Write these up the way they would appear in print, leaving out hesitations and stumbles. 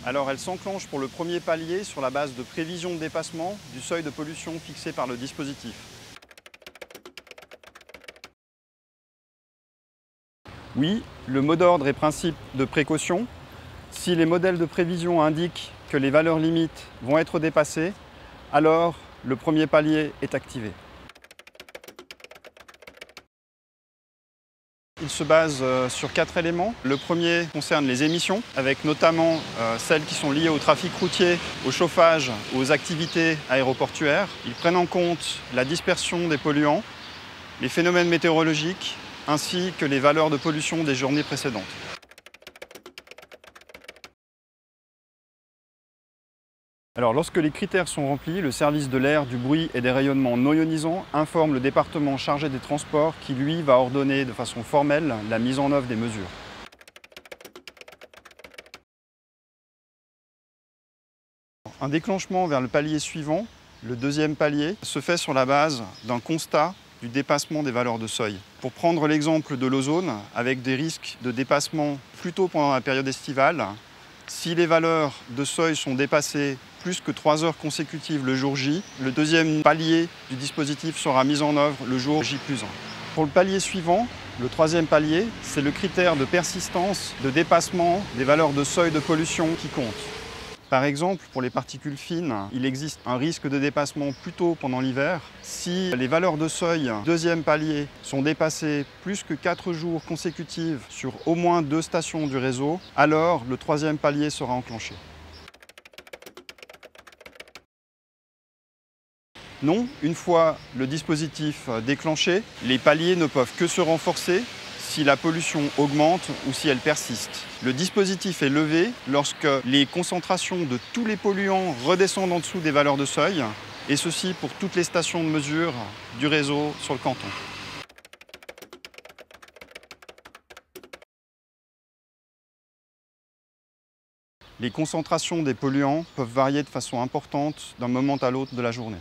Alors elle s'enclenche pour le premier palier sur la base de prévision de dépassement du seuil de pollution fixé par le dispositif. Oui, le mot d'ordre est principe de précaution. Si les modèles de prévision indiquent que les valeurs limites vont être dépassées, alors le premier palier est activé. Il se base sur 4 éléments. Le premier concerne les émissions, avec notamment celles qui sont liées au trafic routier, au chauffage, aux activités aéroportuaires. Ils prennent en compte la dispersion des polluants, les phénomènes météorologiques, ainsi que les valeurs de pollution des journées précédentes. Alors, lorsque les critères sont remplis, le service de l'air, du bruit et des rayonnements non ionisants informe le département chargé des transports qui, lui, va ordonner de façon formelle la mise en œuvre des mesures. Un déclenchement vers le palier suivant, le deuxième palier, se fait sur la base d'un constat du dépassement des valeurs de seuil. Pour prendre l'exemple de l'ozone, avec des risques de dépassement plutôt pendant la période estivale, si les valeurs de seuil sont dépassées plus que 3 heures consécutives le jour J, le deuxième palier du dispositif sera mis en œuvre le jour J+1. Pour le palier suivant, le troisième palier, c'est le critère de persistance de dépassement des valeurs de seuil de pollution qui compte. Par exemple, pour les particules fines, il existe un risque de dépassement plutôt pendant l'hiver. Si les valeurs de seuil deuxième palier sont dépassées plus que 4 jours consécutifs sur au moins 2 stations du réseau, alors le troisième palier sera enclenché. Non, une fois le dispositif déclenché, les paliers ne peuvent que se renforcer si la pollution augmente ou si elle persiste. Le dispositif est levé lorsque les concentrations de tous les polluants redescendent en dessous des valeurs de seuil, et ceci pour toutes les stations de mesure du réseau sur le canton. Les concentrations des polluants peuvent varier de façon importante d'un moment à l'autre de la journée.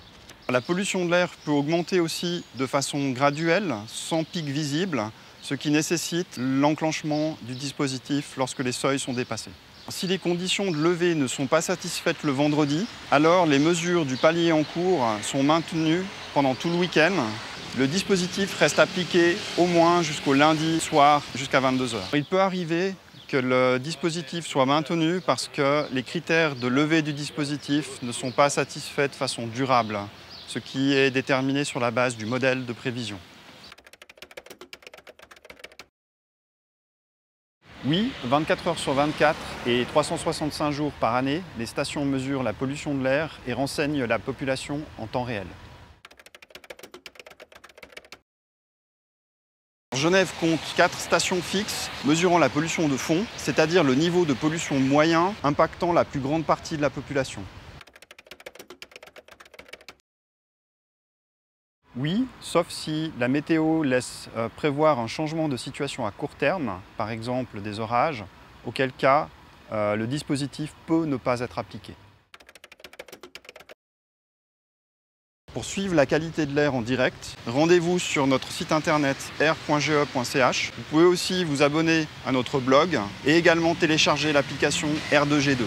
La pollution de l'air peut augmenter aussi de façon graduelle, sans pic visible, ce qui nécessite l'enclenchement du dispositif lorsque les seuils sont dépassés. Si les conditions de levée ne sont pas satisfaites le vendredi, alors les mesures du palier en cours sont maintenues pendant tout le week-end. Le dispositif reste appliqué au moins jusqu'au lundi soir, jusqu'à 22 h. Il peut arriver que le dispositif soit maintenu parce que les critères de levée du dispositif ne sont pas satisfaits de façon durable, ce qui est déterminé sur la base du modèle de prévision. Oui, 24 heures sur 24 et 365 jours par année, les stations mesurent la pollution de l'air et renseignent la population en temps réel. Genève compte 4 stations fixes mesurant la pollution de fond, c'est-à-dire le niveau de pollution moyen impactant la plus grande partie de la population. Oui, sauf si la météo laisse prévoir un changement de situation à court terme, par exemple des orages, auquel cas le dispositif peut ne pas être appliqué. Pour suivre la qualité de l'air en direct, rendez-vous sur notre site internet air.ge.ch. Vous pouvez aussi vous abonner à notre blog et également télécharger l'application R2G2.